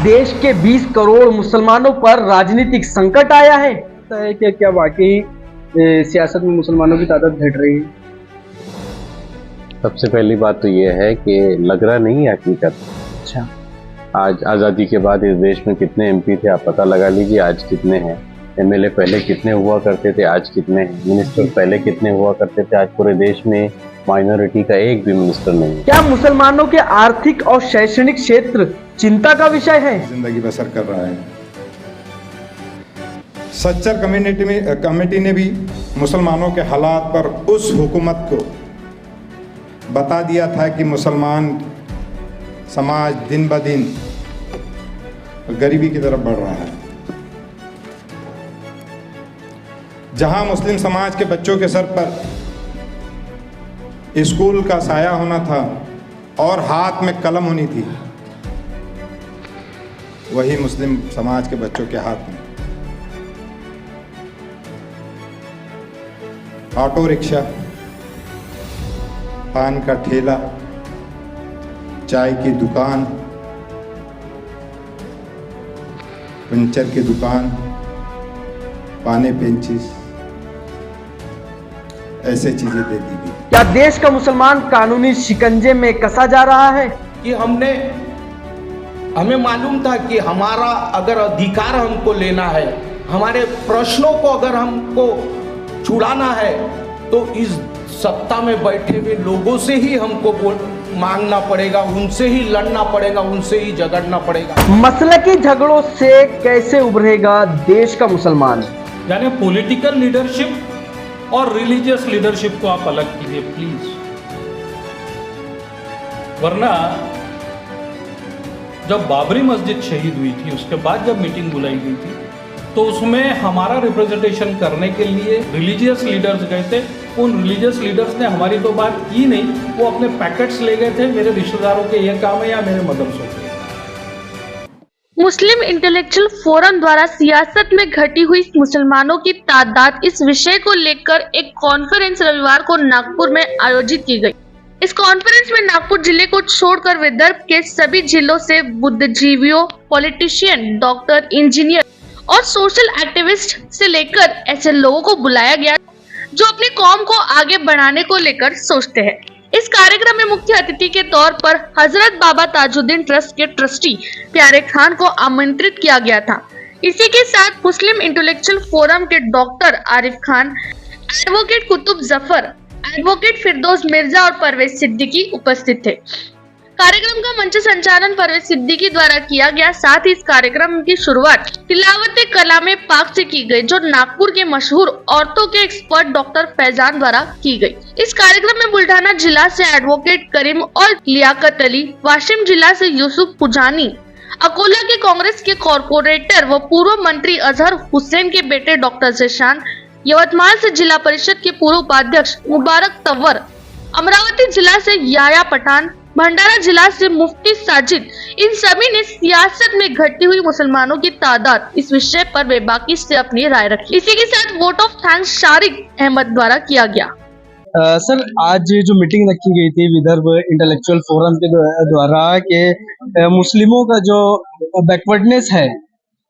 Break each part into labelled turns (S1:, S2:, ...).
S1: देश के 20 करोड़ मुसलमानों पर राजनीतिक संकट आया है?
S2: क्या वाकई सियासत में मुसलमानों की तादाद घट रही है?
S3: सबसे पहली बात तो ये है कि लग रहा नहीं है हकीकत।
S2: अच्छा,
S3: आज आज़ादी के बाद इस देश में कितने एमपी थे आप पता लगा लीजिए, आज कितने हैं। एमएलए पहले कितने हुआ करते थे, आज कितने हैं। मिनिस्टर पहले कितने हुआ करते थे, आज पूरे देश में माइनॉरिटी का एक भी मिनिस्टर नहीं है।
S1: क्या मुसलमानों के आर्थिक और शैक्षणिक क्षेत्र चिंता का विषय है?
S4: जिंदगी बसर कर रहा है। सच्चर कमेटी ने भी मुसलमानों के हालात पर उस हुकूमत को बता दिया था कि मुसलमान समाज दिन ब दिन गरीबी की तरफ बढ़ रहा है। जहां मुस्लिम समाज के बच्चों के सर पर स्कूल का साया होना था और हाथ में कलम होनी थी, वही मुस्लिम समाज के बच्चों के हाथ में ऑटो रिक्शा, पान का ठेला, चाय की दुकान, पंचर की दुकान, पाने पेंचिस, ऐसे चीजें दे दी गई।
S1: क्या देश का मुसलमान कानूनी शिकंजे में कसा जा रहा है?
S5: कि हमें मालूम था कि हमारा अगर अधिकार हमको लेना है, हमारे प्रश्नों को अगर हमको छुड़ाना है, तो इस सत्ता में बैठे हुए लोगों से ही हमको मांगना पड़ेगा, उनसे ही लड़ना पड़ेगा, उनसे ही झगड़ना पड़ेगा।
S1: मसलकी झगड़ों से कैसे उभरेगा देश का मुसलमान?
S6: यानी पॉलिटिकल लीडरशिप और रिलीजियस लीडरशिप को आप अलग कीजिए प्लीज। वरना जब बाबरी मस्जिद शहीद हुई थी, उसके बाद जब मीटिंग बुलाई गई थी, तो उसमें हमारा रिप्रेजेंटेशन करने के लिए रिलीजियस लीडर्स गए थे। उन रिलीजियस लीडर्स ने हमारी तो बात की नहीं, वो अपने पैकेट्स ले गए थे, मेरे रिश्तेदारों के ये काम है या मेरे मदरसों के।
S7: मुस्लिम इंटेलेक्चुअल फोरम द्वारा सियासत में घटी हुई मुसलमानों की तादाद इस विषय को लेकर एक कॉन्फ्रेंस रविवार को नागपुर में आयोजित की गई। इस कॉन्फ्रेंस में नागपुर जिले को छोड़कर विदर्भ के सभी जिलों से बुद्धिजीवियों, पॉलिटिशियन, डॉक्टर, इंजीनियर और सोशल एक्टिविस्ट से लेकर ऐसे लोगों को बुलाया गया जो अपनी कौम को आगे बढ़ाने को लेकर सोचते हैं। इस कार्यक्रम में मुख्य अतिथि के तौर पर हजरत बाबा ताजुद्दीन ट्रस्ट के ट्रस्टी प्यारे खान को आमंत्रित किया गया था। इसी के साथ मुस्लिम इंटेलेक्चुअल फोरम के doctor Arif Khan, advocate Qutub Zafar, advocate Firdaus Mirza और परवेज सिद्दीकी उपस्थित थे। कार्यक्रम का मंच संचालन परवेज सिद्दीकी द्वारा किया गया। साथ ही इस कार्यक्रम की शुरुआत तिलावत कलाम पाक से की गई, जो नागपुर के मशहूर औरतों के एक्सपर्ट डॉक्टर फैजान द्वारा की गई। इस कार्यक्रम में बुल्ढाना जिला से एडवोकेट करीम और लियाकत अली, वाशिम जिला से यूसुफ पुजानी, अकोला के कांग्रेस के कॉर्पोरेटर व पूर्व मंत्री अजहर हुसैन के बेटे डॉक्टर ज़ेशान, यवतमाल से जिला परिषद के पूर्व उपाध्यक्ष मुबारक तंवर, अमरावती जिला से याया पठान, भंडारा जिला से मुफ्ती साजिद, इन सभी ने सियासत में घटती हुई मुसलमानों की तादाद इस विषय पर बेबाकी से अपनी राय रखी। इसी के साथ vote of thanks Shariq Ahmed द्वारा किया गया।
S2: सर, आज जो मीटिंग रखी गई थी विदर्भ इंटेलेक्चुअल फोरम के द्वारा के मुस्लिमों का जो बैकवर्डनेस है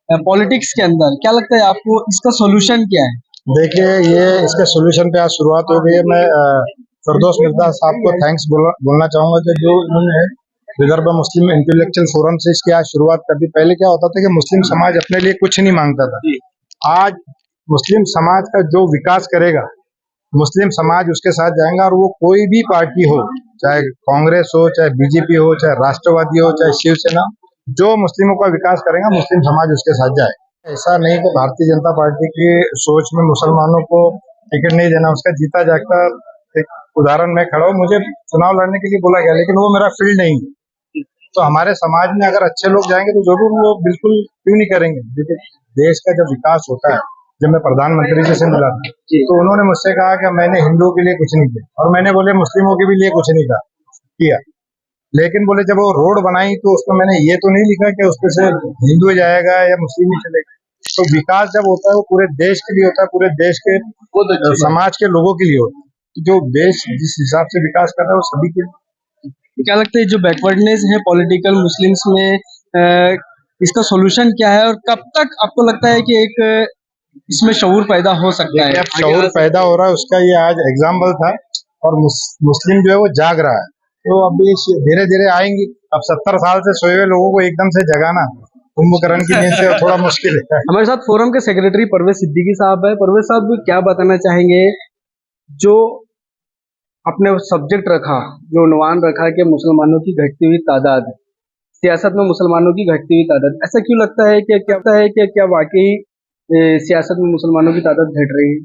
S2: पॉलिटिक्स के अंदर, क्या लगता है आपको इसका सोल्यूशन क्या है?
S4: देखिए, ये इसके सोल्यूशन पे आज शुरुआत हो गई है। मैं फिरदौस मिर्जा साहब को थैंक्स बोलना चाहूंगा कि जो उन्होंने विदर्भ मुस्लिम इंटेलेक्चुअल फोरम से इसकी आज शुरुआत कर दी। पहले क्या होता था कि मुस्लिम समाज अपने लिए कुछ नहीं मांगता था। आज मुस्लिम समाज का जो विकास करेगा, मुस्लिम समाज उसके साथ जाएगा, और वो कोई भी पार्टी हो, चाहे कांग्रेस हो, चाहे बीजेपी हो, चाहे राष्ट्रवादी हो, चाहे शिवसेना, जो मुस्लिमों का विकास करेगा मुस्लिम समाज उसके साथ जाए। ऐसा नहीं कि भारतीय जनता पार्टी की सोच में मुसलमानों को टिकट नहीं देना, उसका जीता जागता एक उदाहरण मैं खड़ा हूँ। मुझे चुनाव लड़ने के लिए बोला गया, लेकिन वो मेरा फील्ड नहीं है। तो हमारे समाज में अगर अच्छे लोग जाएंगे तो जरूर वो बिल्कुल क्यों नहीं करेंगे। देखिए, देश का जब विकास होता है, जब मैं प्रधानमंत्री जी से मिला था तो उन्होंने मुझसे कहा कि मैंने हिंदुओं के लिए कुछ नहीं किया, और मैंने बोले मुस्लिमों के भी लिए कुछ नहीं किया। लेकिन बोले जब वो रोड बनाई तो उसमें मैंने ये तो नहीं लिखा कि उसमें से हिंदू जाएगा या मुस्लिम ही चलेगा। तो विकास जब होता है वो पूरे देश के लिए होता है, पूरे देश के समाज के लोगों के लिए होता है। जो देश जिस हिसाब से विकास कर रहा है वो सभी के।
S2: क्या लगता है जो बैकवर्डनेस है पॉलिटिकल मुस्लिम्स में इसका सोल्यूशन क्या है और कब तक आपको लगता है कि एक इसमें शऊर पैदा हो सकता है?
S4: अब शऊर पैदा हो रहा है उसका ये आज एग्जाम्पल था, और मुस्लिम जो है वो जाग रहा है, तो अभी धीरे धीरे आएंगी। अब 70 साल से सोए हुए लोगों को एकदम से जगाना कुंभकर्ण की नींद से थोड़ा मुश्किल है।
S2: हमारे साथ फोरम के सेक्रेटरी परवेज सिद्दीकी साहब है। परवेज साहब क्या बताना चाहेंगे, जो अपने सब्जेक्ट रखा, जो उन्वान रखा कि मुसलमानों की घटती हुई तादाद, सियासत में मुसलमानों की घटती हुई तादाद, ऐसा क्यों लगता है कि क्या वाकई सियासत में मुसलमानों की तादाद घट रही है?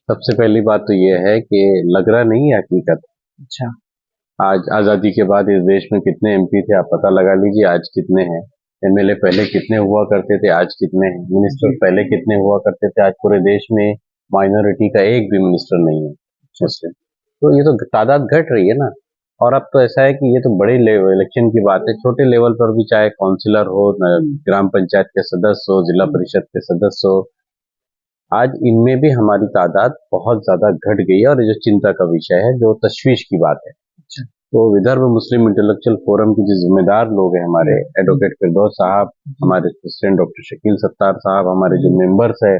S3: सबसे पहली बात तो ये है कि लग रहा नहीं है हकीकत।
S2: अच्छा,
S3: आज आजादी के बाद इस देश में कितने एमपी थे आप पता लगा लीजिए, आज कितने हैं। एमएलए पहले कितने हुआ करते थे, आज कितने हैं। मिनिस्टर पहले कितने हुआ करते थे, आज पूरे देश में माइनॉरिटी का एक भी मिनिस्टर नहीं है मुस्लिम। तो ये तो तादाद घट रही है ना। और अब तो ऐसा है कि ये तो बड़े लेवल इलेक्शन की बात है, छोटे लेवल पर भी चाहे काउंसिलर हो, ग्राम पंचायत के सदस्य हो, जिला परिषद के सदस्य हो, आज इनमें भी हमारी तादाद बहुत ज्यादा घट गई है। और ये जो चिंता का विषय है, जो तशवीश की बात है। तो विदर्भ मुस्लिम इंटेलेक्चुअल फोरम के जो जिम्मेदार लोग हैं, हमारे एडवोकेट फिरदौस साहब, हमारे प्रेसिडेंट डॉक्टर शकील सत्तार साहब, हमारे जो मेंबर्स है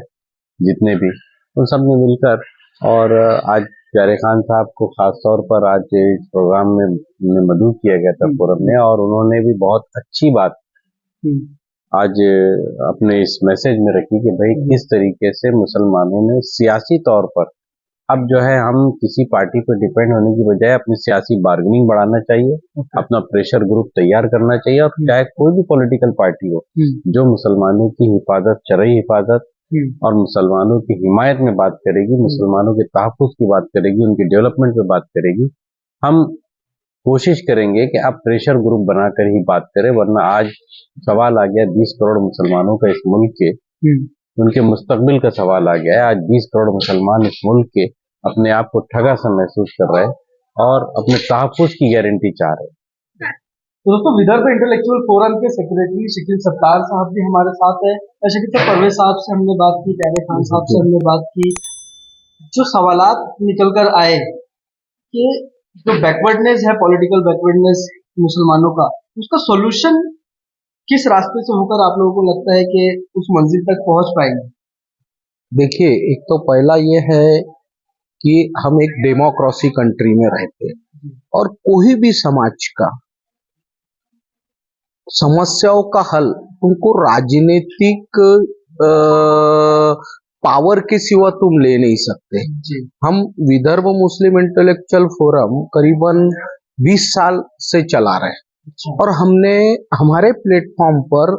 S3: जितने भी, उन सब ने मिलकर, और आज प्यारे खान साहब को खास तौर पर आज इस प्रोग्राम में मदऊ किया गया था फोरम में, और उन्होंने भी बहुत अच्छी बात आज अपने इस मैसेज में रखी कि भाई किस तरीके से मुसलमानों ने सियासी तौर पर अब जो है, हम किसी पार्टी पर डिपेंड होने की बजाय अपनी सियासी बार्गेनिंग बढ़ाना चाहिए, अपना प्रेशर ग्रुप तैयार करना चाहिए, और चाहे कोई भी पॉलिटिकल पार्टी हो जो मुसलमानों की हिफाजत, शरई हिफाजत और मुसलमानों की हिमायत में बात करेगी, मुसलमानों के तहफ़्फ़ुज़ की बात करेगी, उनके डेवलपमेंट पे बात करेगी, हम कोशिश करेंगे कि अब प्रेशर ग्रुप बनाकर ही बात करें। वरना आज सवाल आ गया 20 करोड़ मुसलमानों का इस मुल्क के, उनके मुस्तकबिल का सवाल आ गया है। आज 20 करोड़ मुसलमान इस मुल्क के अपने आप को ठगा सा महसूस कर रहे हैं और अपने तहफ़्फ़ुज़ की गारंटी चाह रहे हैं।
S2: तो दोस्तों, विदर्भ इंटेलेक्चुअल फोरम के सेक्रेटरी शकील सत्तार साहब भी हमारे साथ है। शकील साहब, परवेज साहब से हमने बात की, प्यारे खान साहब से हमने बात की। जो सवालात निकल कर आए कि जो बैकवर्डनेस है, पॉलिटिकल बैकवर्डनेस मुसलमानों का, उसका सोल्यूशन किस रास्ते से होकर आप लोगों को लगता है कि उस मंजिल तक पहुंच पाएंगे?
S5: देखिए, एक तो पहला ये है कि हम एक डेमोक्रेसी कंट्री में रहते हैं, और कोई भी समाज का समस्याओं का हल उनको राजनीतिक पावर के सिवा तुम ले नहीं सकते। हम विदर्भ मुस्लिम इंटेलेक्चुअल फोरम करीबन 20 साल से चला रहे हैं, और हमने हमारे प्लेटफॉर्म पर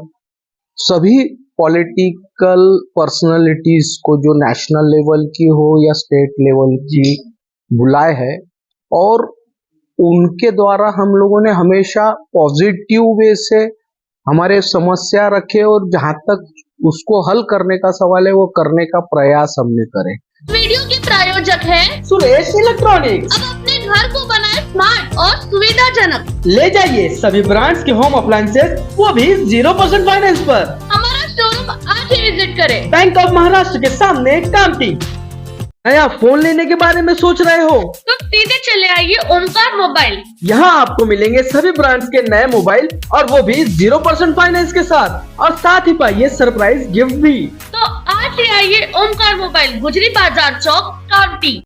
S5: सभी पॉलिटिकल पर्सनालिटीज को, जो नेशनल लेवल की हो या स्टेट लेवल की, बुलाए है, और उनके द्वारा हम लोगों ने हमेशा पॉजिटिव वे से हमारे समस्या रखे, और जहां तक उसको हल करने का सवाल है वो करने का प्रयास हमने करे।
S7: वीडियो के प्रायोजक है
S1: सुरेश इलेक्ट्रॉनिक्स।
S7: अब अपने घर को बनाए स्मार्ट और सुविधाजनक।
S1: ले जाइए सभी ब्रांड्स के होम अप्लायंसेस, वो भी 0% फाइनेंस पर।
S7: हमारा शोरूम आज ही विजिट करें।
S1: बैंक ऑफ महाराष्ट्र के सामने कामठी। नया फोन लेने के बारे में सोच रहे हो
S7: तो सीधे चले आइए ओमकार मोबाइल।
S1: यहाँ आपको मिलेंगे सभी ब्रांड्स के नए मोबाइल, और वो भी 0% फाइनेंस के साथ, और साथ ही पाइए सरप्राइज गिफ्ट भी।
S7: तो आज ही आइए ओमकार मोबाइल, गुजरी बाजार चौक, कामठी।